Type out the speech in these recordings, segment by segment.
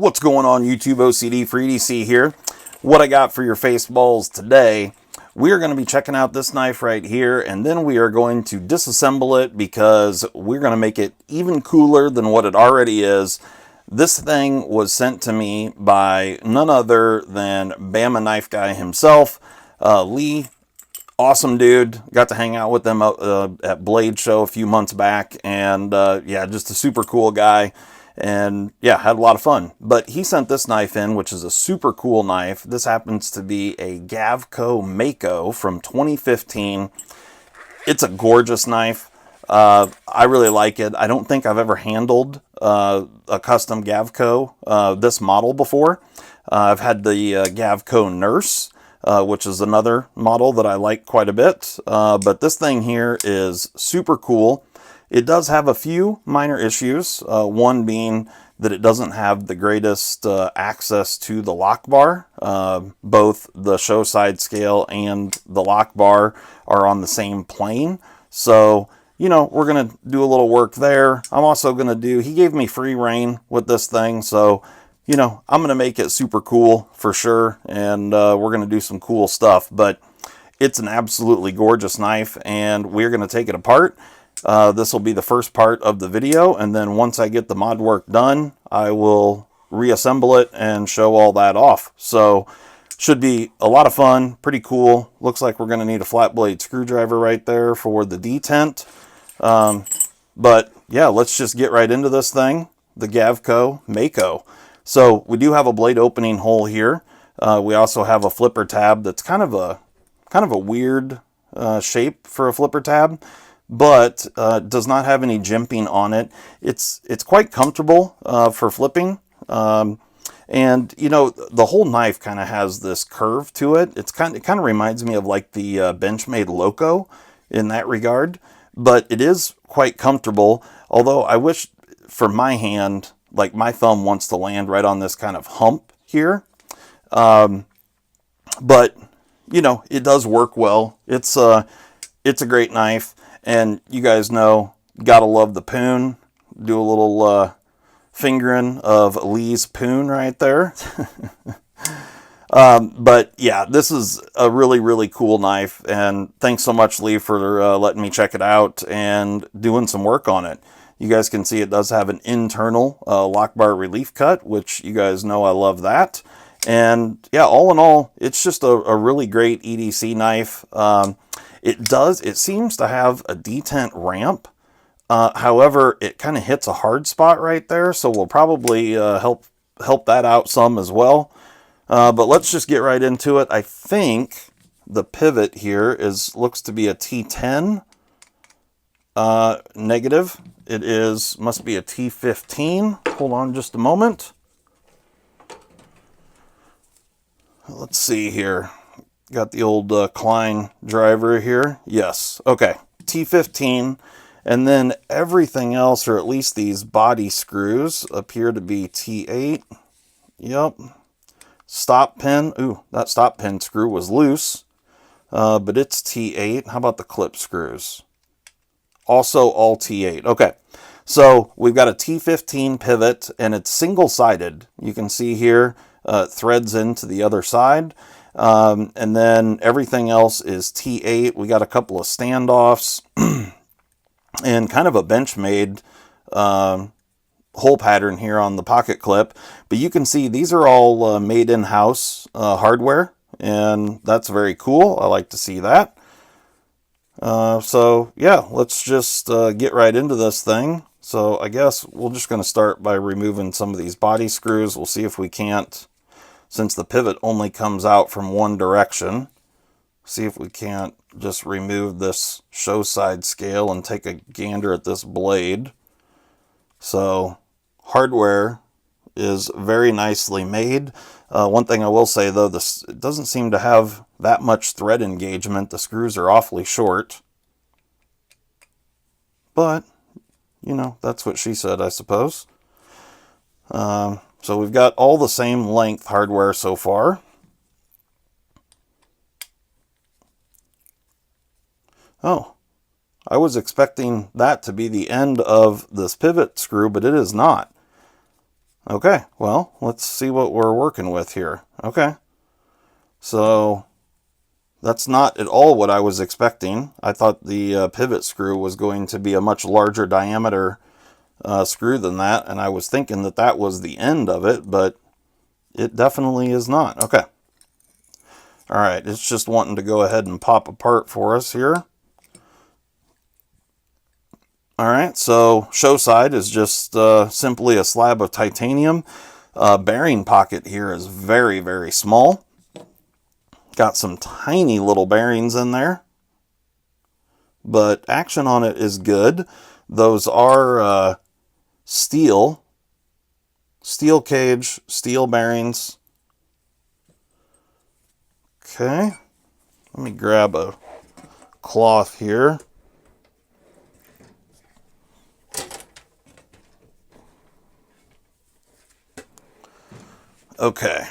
What's going on YouTube? OCD for EDC here. What I got for your face balls today, we are going to be checking out this knife right here, and then we are going to disassemble it because we're going to make it even cooler than what it already is. This thing was sent to me by none other than Bama knife guy himself, Lee. Awesome dude. Got to hang out with them at Blade Show a few months back, and yeah, just a super cool guy. And yeah, had a lot of fun. But he sent this knife in, which is a super cool knife. This happens to be a Gavco Mako from 2015. It's a gorgeous knife. I really like it. I don't think I've ever handled a custom Gavco this model before. I've had the Gavco Nurse, which is another model that I like quite a bit. But this thing here is super cool. It does have a few minor issues, one being that it doesn't have the greatest access to the lock bar. Both the show side scale and the lock bar are on the same plane. So, you know, we're going to do a little work there. I'm also going to do, he gave me free reign with this thing, so, you know, I'm going to make it super cool for sure, and we're going to do some cool stuff. But it's an absolutely gorgeous knife, and we're going to take it apart. This will be the first part of the video, and then once I get the mod work done, I will reassemble it and show all that off. So, should be a lot of fun, pretty cool. Looks like we're going to need a flat blade screwdriver right there for the detent. But yeah, let's just get right into this thing, the Gavco Mako. So, we do have a blade opening hole here. We also have a flipper tab that's kind of a weird shape for a flipper tab, but does not have any jimping on it. It's quite comfortable for flipping. And you know, the whole knife kind of has this curve to it. It kind of reminds me of like the Benchmade Loco in that regard, but it is quite comfortable. Although I wish for my hand, like my thumb wants to land right on this kind of hump here. But you know, it does work well. It's a great knife. And you guys know, gotta love the poon. Do a little fingering of Lee's poon right there. But yeah, this is a really, really cool knife. And thanks so much, Lee, for letting me check it out and doing some work on it. You guys can see it does have an internal lock bar relief cut, which you guys know I love that. And yeah, all in all, it's just a really great EDC knife. It seems to have a detent ramp. However, it kind of hits a hard spot right there, so we'll probably help that out some as well. But let's just get right into it. I think the pivot here looks to be a T10 negative. It must be a T15. Hold on just a moment. Let's see here. Got the old Klein driver here. Yes. Okay. T15. And then everything else, or at least these body screws, appear to be T8. Yep. Stop pin. Ooh, that stop pin screw was loose. But it's T8. How about the clip screws? Also all T8. Okay. So we've got a T15 pivot, and it's single-sided. You can see here, threads into the other side. And then everything else is T8. We got a couple of standoffs and kind of a Benchmade hole pattern here on the pocket clip. But you can see these are all made in-house hardware, and that's very cool. I like to see that. So yeah, let's just get right into this thing. So I guess we're just going to start by removing some of these body screws. We'll see if we can't, since the pivot only comes out from one direction, see if we can't just remove this show side scale and take a gander at this blade. So hardware is very nicely made. One thing I will say though, it doesn't seem to have that much thread engagement. The screws are awfully short. But, you know, that's what she said, I suppose. So we've got all the same length hardware so far. Oh, I was expecting that to be the end of this pivot screw, but it is not. Okay, well, let's see what we're working with here. Okay, so that's not at all what I was expecting. I thought the pivot screw was going to be a much larger diameter screw than that, and I was thinking that that was the end of it, but it definitely is not. Okay. All right, it's just wanting to go ahead and pop apart for us here. All right, so show side is just simply a slab of titanium. Bearing pocket here is very, very small. Got some tiny little bearings in there, but action on it is good. Those are steel cage, steel bearings. Okay, let me grab a cloth here. Okay,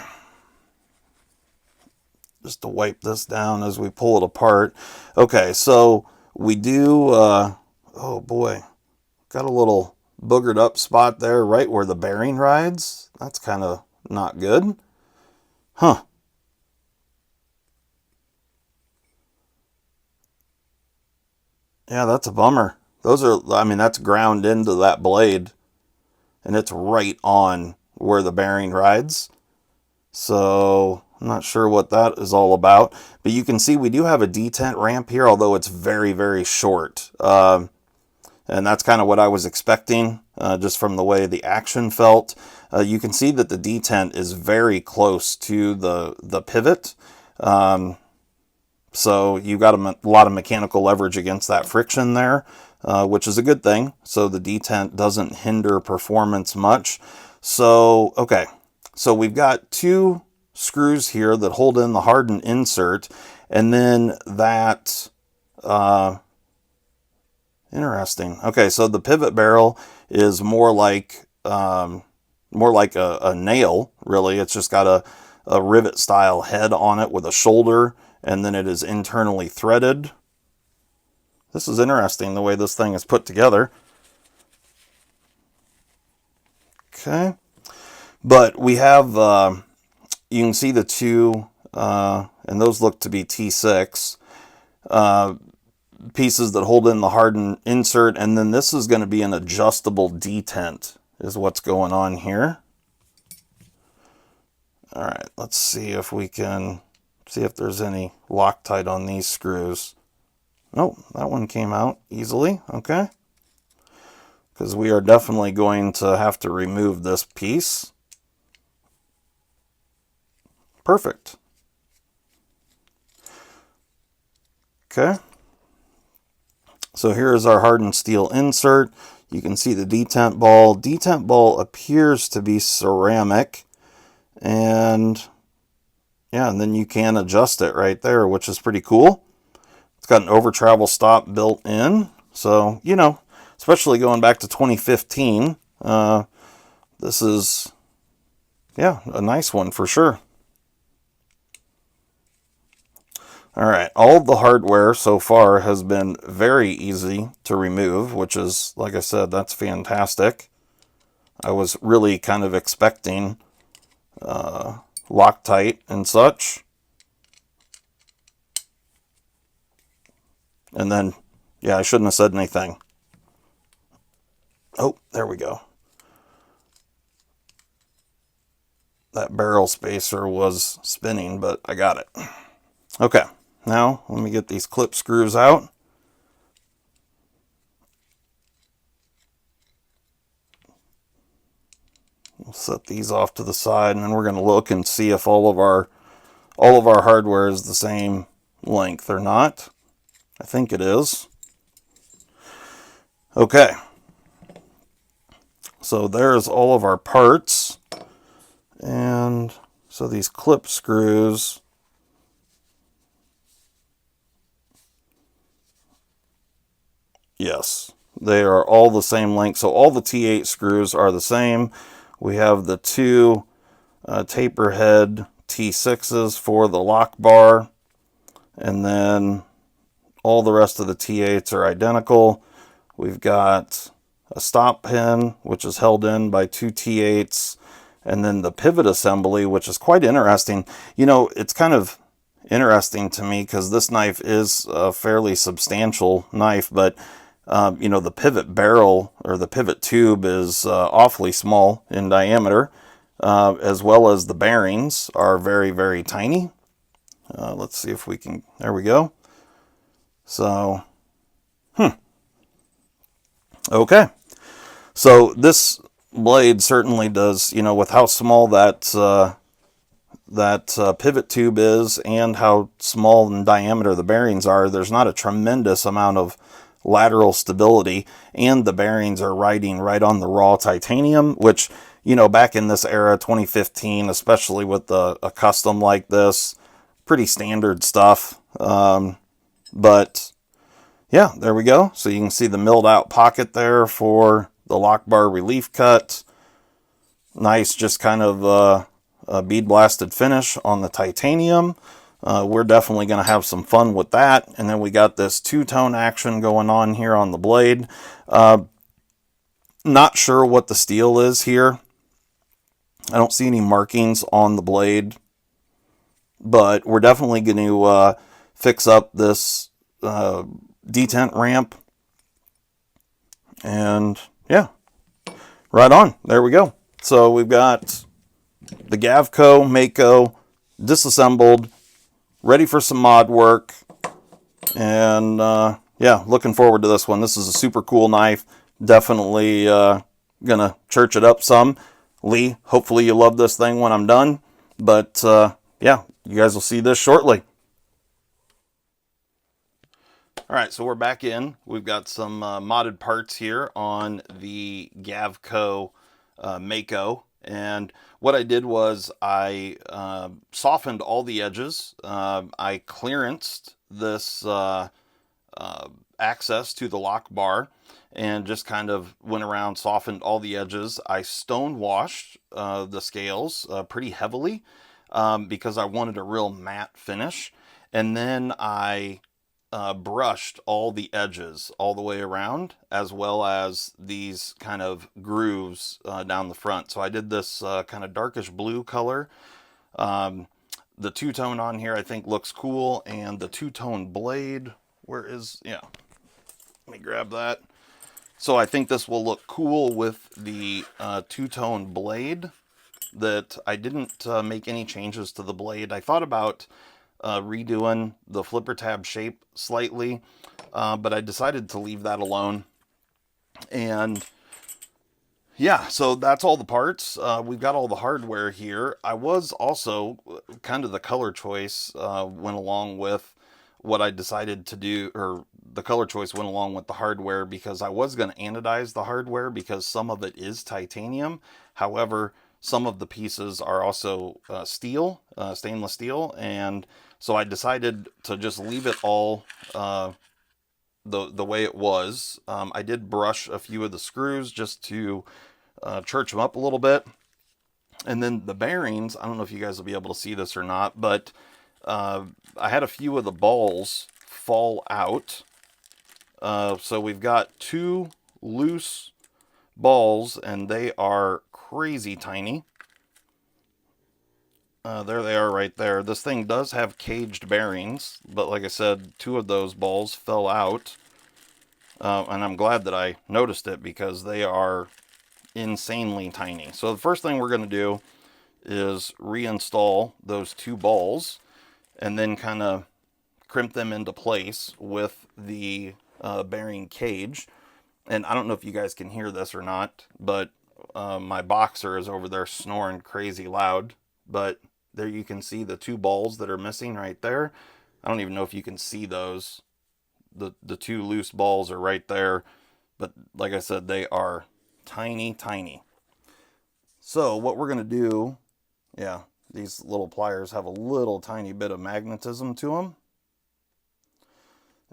just to wipe this down as we pull it apart. Okay, so we do, oh boy, got a little boogered up spot there right where the bearing rides. That's kind of not good. Huh. Yeah, that's a bummer. Those are, I mean, that's ground into that blade, and it's right on where the bearing rides. So I'm not sure what that is all about. But you can see we do have a detent ramp here, although it's very, very short. And that's kind of what I was expecting, just from the way the action felt. You can see that the detent is very close to the pivot. So you've got a lot of mechanical leverage against that friction there, which is a good thing. So the detent doesn't hinder performance much. So, okay. So we've got two screws here that hold in the hardened insert, and then that, interesting. Okay, so the pivot barrel is more like a nail, really. It's just got a rivet style head on it with a shoulder, and then it is internally threaded. This is interesting, the way this thing is put together. Okay. But we have, you can see the two, and those look to be T6, pieces that hold in the hardened insert, and then this is going to be an adjustable detent, is what's going on here. All right, let's see if we can see if there's any Loctite on these screws. Oh, that one came out easily. Okay. Because we are definitely going to have to remove this piece. Perfect. Okay. So here is our hardened steel insert. You can see the detent ball. Detent ball appears to be ceramic. And yeah, and then you can adjust it right there, which is pretty cool. It's got an over travel stop built in. So, you know, especially going back to 2015, this is, yeah, a nice one for sure. All right, all of the hardware so far has been very easy to remove, which is, like I said, that's fantastic. I was really kind of expecting Loctite and such. And then, yeah, I shouldn't have said anything. Oh, there we go. That barrel spacer was spinning, but I got it. Okay, now let me get these clip screws out. We'll set these off to the side, and then we're going to look and see if all of our hardware is the same length or not. I think it is. Okay. So there's all of our parts. And so these clip screws, yes, they are all the same length. So all the T8 screws are the same. We have the two taper head T6s for the lock bar, and then all the rest of the T8s are identical. We've got a stop pin, which is held in by two T8s, and then the pivot assembly, which is quite interesting. You know, it's kind of interesting to me because this knife is a fairly substantial knife, but you know, the pivot barrel or the pivot tube is awfully small in diameter, as well as the bearings are very, very tiny. Let's see if we can, there we go. So, okay. So this blade certainly does, you know, with how small that pivot tube is and how small in diameter the bearings are, there's not a tremendous amount of lateral stability, and the bearings are riding right on the raw titanium, which, you know, back in this era, 2015, especially with a custom like this, pretty standard stuff. But yeah, there we go. So you can see the milled out pocket there for the lock bar relief cut. Nice, just kind of a bead blasted finish on the titanium. We're definitely going to have some fun with that. And then we got this two-tone action going on here on the blade. Not sure what the steel is here. I don't see any markings on the blade, but we're definitely going to fix up this detent ramp. And yeah, right on. There we go. So we've got the Gavco Mako disassembled, ready for some mod work. And yeah, looking forward to this one. This is a super cool knife. Definitely gonna church it up some. Lee, hopefully you love this thing when I'm done. But yeah, you guys will see this shortly. All right, so we're back in. We've got some modded parts here on the Gavco Mako. And what I did was I softened all the edges. I clearanced this access to the lock bar and just kind of went around, softened all the edges. I stone washed the scales pretty heavily because I wanted a real matte finish. And then I brushed all the edges all the way around, as well as these kind of grooves down the front. So I did this kind of darkish blue color. The two-tone on here I think looks cool, and the two-tone blade, where is, yeah, let me grab that. So I think this will look cool with the two-tone blade. That I didn't make any changes to the blade. I thought about redoing the flipper tab shape slightly, but I decided to leave that alone. And yeah, so that's all the parts. We've got all the hardware here. I was also kind of the color choice went along with what I decided to do, or the color choice went along with the hardware, because I was going to anodize the hardware because some of it is titanium. However, some of the pieces are also steel, stainless steel, and so I decided to just leave it all the way it was. I did brush a few of the screws just to church them up a little bit. And then the bearings, I don't know if you guys will be able to see this or not, but I had a few of the balls fall out. So we've got two loose balls, and they are crazy tiny. There they are right there. This thing does have caged bearings, but like I said, two of those balls fell out. And I'm glad that I noticed it because they are insanely tiny. So the first thing we're going to do is reinstall those two balls and then kind of crimp them into place with the bearing cage. And I don't know if you guys can hear this or not, but my boxer is over there snoring crazy loud. But there you can see the two balls that are missing right there. I don't even know if you can see those. The two loose balls are right there. But like I said, they are tiny, tiny. So what we're going to do, yeah, these little pliers have a little tiny bit of magnetism to them.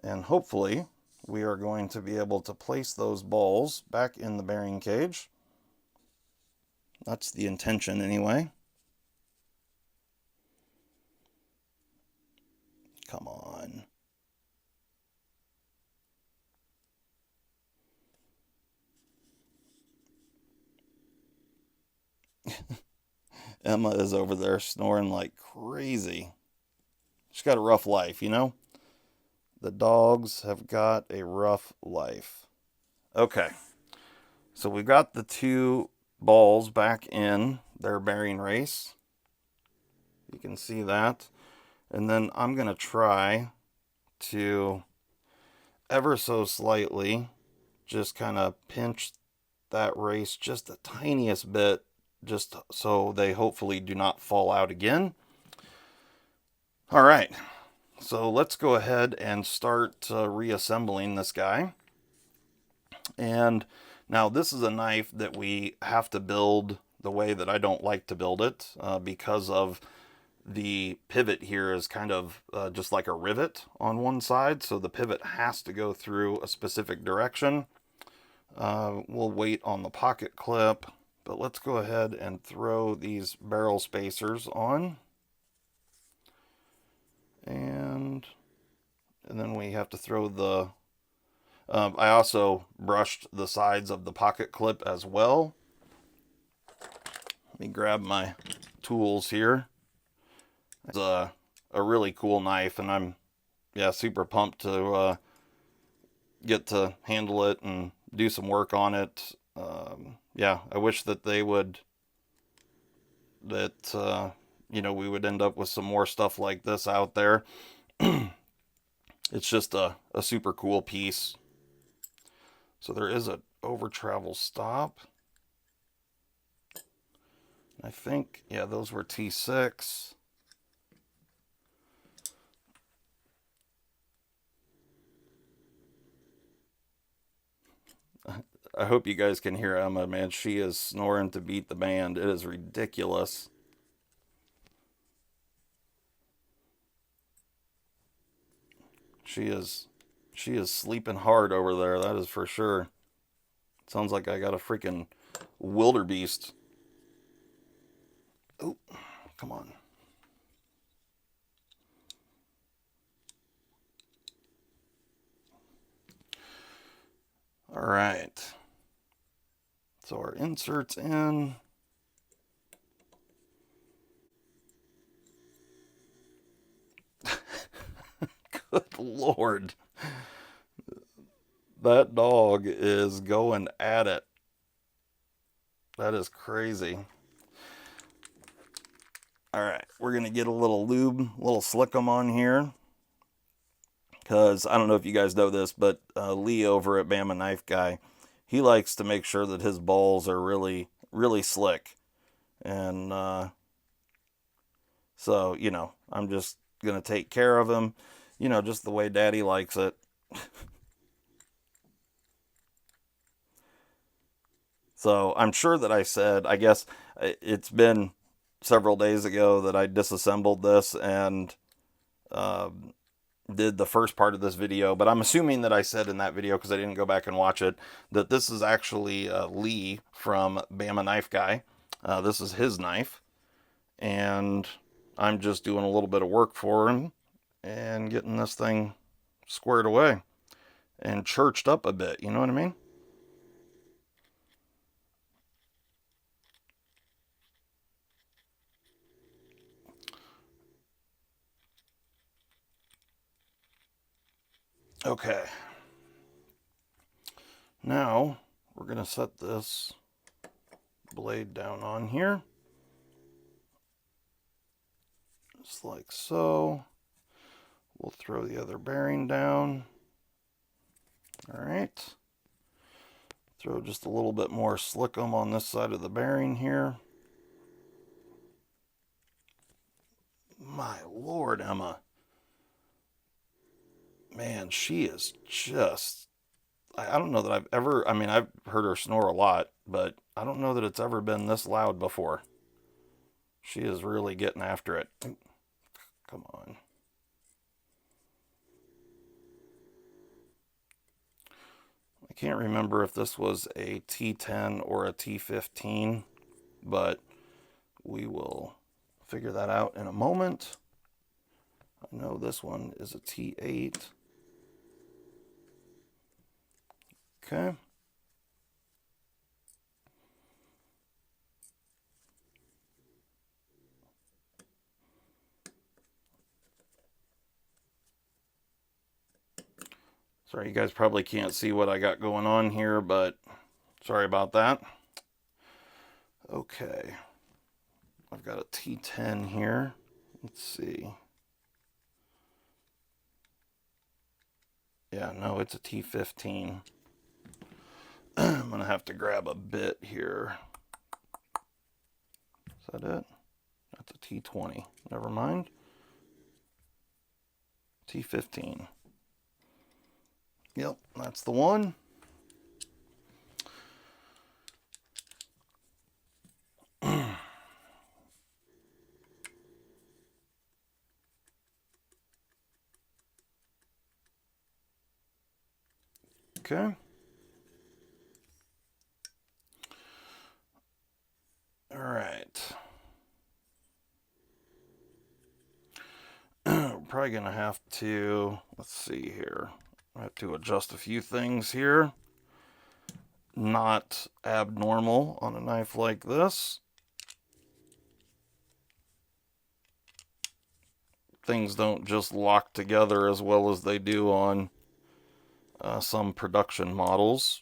And hopefully we are going to be able to place those balls back in the bearing cage. That's the intention anyway. Come on. Emma is over there snoring like crazy. She's got a rough life, you know? The dogs have got a rough life. Okay, so we've got the two balls back in their bearing race. You can see that. And then I'm going to try to ever so slightly just kind of pinch that race just the tiniest bit, just so they hopefully do not fall out again. All right, so let's go ahead and start reassembling this guy. And now this is a knife that we have to build the way that I don't like to build it, because of the pivot here is kind of just like a rivet on one side, so the pivot has to go through a specific direction. We'll wait on the pocket clip, but let's go ahead and throw these barrel spacers on. And then we have to throw the... I also brushed the sides of the pocket clip as well. Let me grab my tools here. It's a really cool knife, and I'm super pumped to get to handle it and do some work on it. I wish that they would, we would end up with some more stuff like this out there. It's just a super cool piece. So there is an over travel stop. I think, those were T6. I hope you guys can hear Emma, man. She is snoring to beat the band. It is ridiculous. She is sleeping hard over there, that is for sure. Sounds like I got a freaking wildebeest. Oh, come on. All right. So our insert's in. Good Lord. That dog is going at it. That is crazy. All right, we're going to get a little lube, a little slickum on here. Because I don't know if you guys know this, but Lee over at Bama Knife Guy, he likes to make sure that his balls are really, really slick. And so, I'm just going to take care of him, just the way Daddy likes it. So I'm sure that I said, I guess it's been several days ago that I disassembled this and did the first part of this video, but I'm assuming that I said in that video, because I didn't go back and watch it, that this is actually Lee from Bama Knife Guy. This is his knife, and I'm just doing a little bit of work for him and getting this thing squared away and churched up a bit, you know what I mean? Okay. Now, we're going to set this blade down on here. Just like so. We'll throw the other bearing down. All right. Throw just a little bit more slickum on this side of the bearing here. My Lord, Emma. Man, she is just... I don't know that I've ever... I mean, I've heard her snore a lot, but I don't know that it's ever been this loud before. She is really getting after it. Come on. I can't remember if this was a T10 or a T15, but we will figure that out in a moment. I know this one is a T8. Okay. Sorry, you guys probably can't see what I got going on here, but sorry about that. Okay, I've got a T10 here. Let's see. Yeah, no, it's a T15. I'm gonna have to grab a bit here. Is that it? That's a T20. Never mind. T15. Yep, that's the one. Okay. All right. We're probably going to have to, let's see here. I have to adjust a few things here. Not abnormal on a knife like this. Things don't just lock together as well as they do on some production models.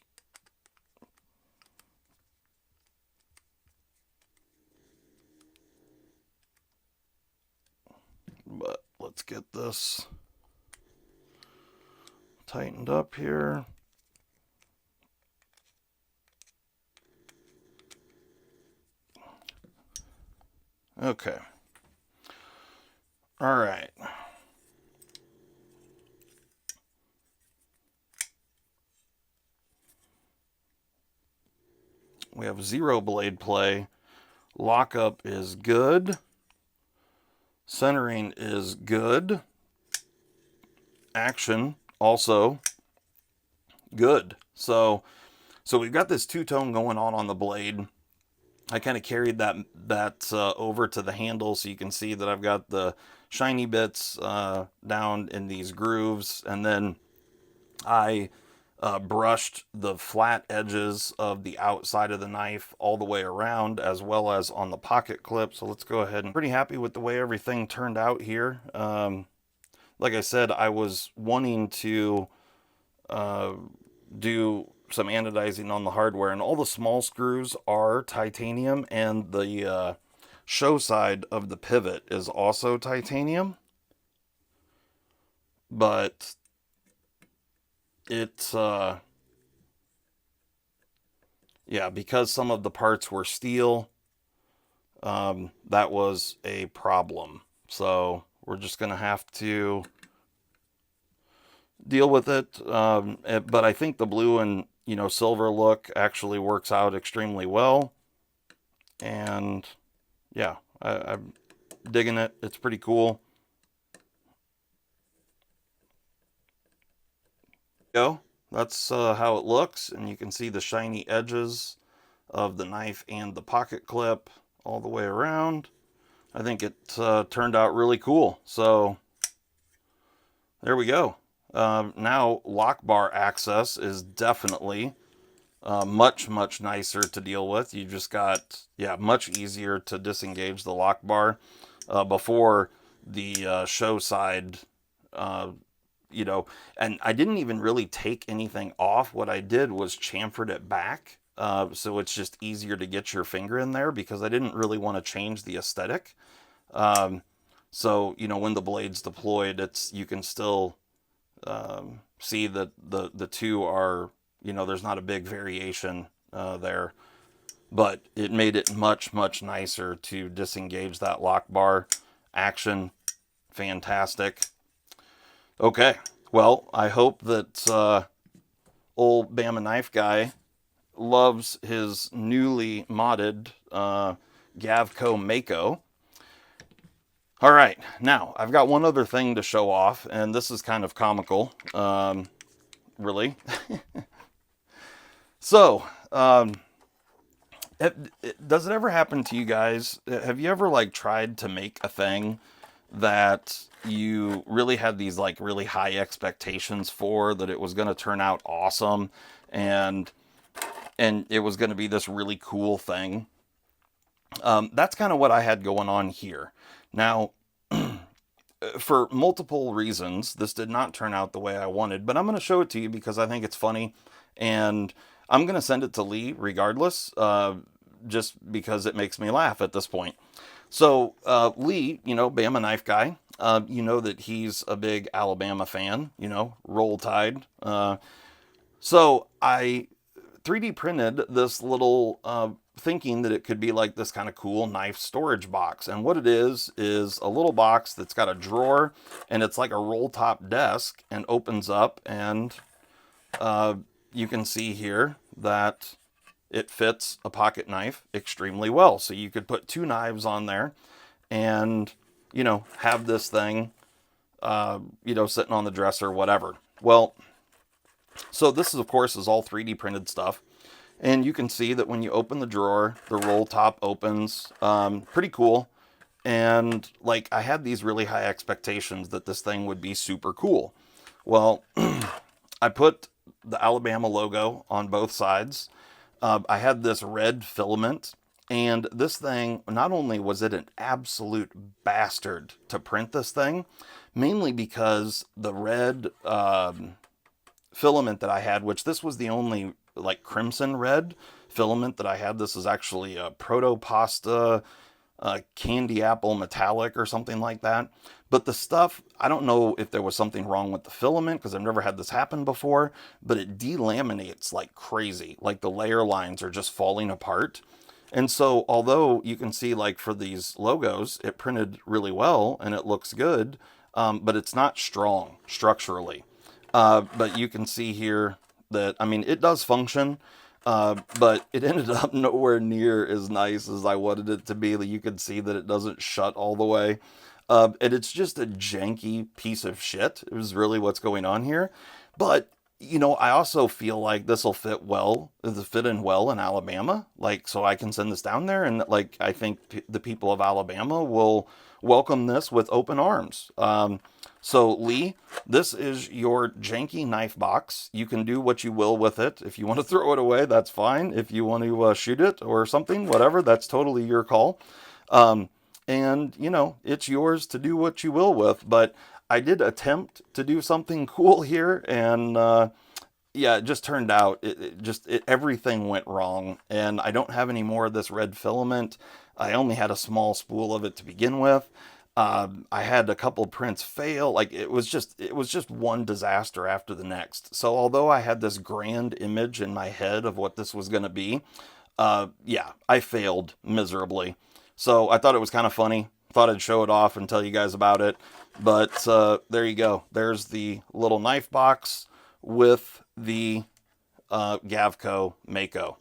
But let's get this tightened up here. Okay. All right. We have 0 blade play. Lockup is good. Centering is good. Action also good. So we've got this two-tone going on the blade. I kind of carried that over to the handle, so you can see that I've got the shiny bits down in these grooves, and then I brushed the flat edges of the outside of the knife all the way around, as well as on the pocket clip. So let's go ahead and pretty happy with the way everything turned out here. Like I said, I was wanting to do some anodizing on the hardware, and all the small screws are titanium, and the show side of the pivot is also titanium. But it's yeah, because some of the parts were steel, that was a problem. So we're just gonna have to deal with it. But I think the blue and silver look actually works out extremely well, and yeah, I'm digging it. It's pretty cool. Go. That's how it looks, and you can see the shiny edges of the knife and the pocket clip all the way around. I think it turned out really cool. So there we go. Now lock bar access is definitely much nicer to deal with. You just got, yeah, much easier to disengage the lock bar. Before the show side, uh, and I didn't even really take anything off. What I did was chamfered it back, so it's just easier to get your finger in there, because I didn't really want to change the aesthetic. So when the blade's deployed, you can still see that the two are, there's not a big variation there, but it made it much nicer to disengage that lock bar. Action, fantastic. Okay, well, I hope that old Bama Knife Guy loves his newly modded Gavco Mako. All right, now I've got one other thing to show off, and this is kind of comical, really. So, does it ever happen to you guys? Have you ever tried to make a thing that you really had these really high expectations for, that it was going to turn out awesome, and it was going to be this really cool thing? That's kind of what I had going on here. Now, for multiple reasons, this did not turn out the way I wanted, but I'm going to show it to you because I think it's funny, and I'm going to send it to Lee regardless, just because it makes me laugh at this point. So Lee, Bama knife guy, you know that he's a big Alabama fan, Roll Tide. So I 3D printed this little, thinking that it could be like this kind of cool knife storage box. And what it is a little box that's got a drawer, and it's like a roll top desk and opens up, and you can see here that it fits a pocket knife extremely well. So you could put 2 knives on there and, have this thing, sitting on the dresser, whatever. Well, so this is, of course, is all 3D printed stuff. And you can see that when you open the drawer, the roll top opens. Pretty cool. And like, I had these really high expectations that this thing would be super cool. Well, I put the Alabama logo on both sides. I had this red filament, and this thing, not only was it an absolute bastard to print this thing, mainly because the red filament that I had, which this was the only like crimson red filament that I had. This is actually a proto pasta candy apple metallic or something like that. But the stuff, I don't know if there was something wrong with the filament, because I've never had this happen before, but it delaminates like crazy. Like the layer lines are just falling apart. And so although you can see, like, for these logos, it printed really well and it looks good, but it's not strong structurally. But you can see here that, I mean, it does function, but it ended up nowhere near as nice as I wanted it to be. You can see that it doesn't shut all the way. And it's just a janky piece of shit. It was really what's going on here. But, I also feel like this will fit in well in Alabama. Like, so I can send this down there, and like, I think the people of Alabama will welcome this with open arms. So Lee, this is your janky knife box. You can do what you will with it. If you want to throw it away, that's fine. If you want to shoot it or something, whatever, that's totally your call. And, it's yours to do what you will with. But I did attempt to do something cool here, and yeah, it just turned out, everything went wrong. And I don't have any more of this red filament. I only had a small spool of it to begin with. I had a couple prints fail. Like, it was just one disaster after the next. So although I had this grand image in my head of what this was going to be, yeah, I failed miserably. So I thought it was kind of funny. Thought I'd show it off and tell you guys about it. But there you go. There's the little knife box with the Gavco Mako.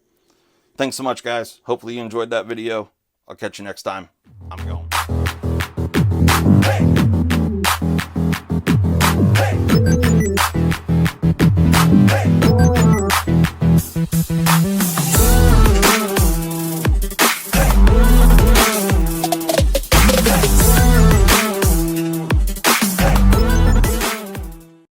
Thanks so much, guys. Hopefully you enjoyed that video. I'll catch you next time. I'm going.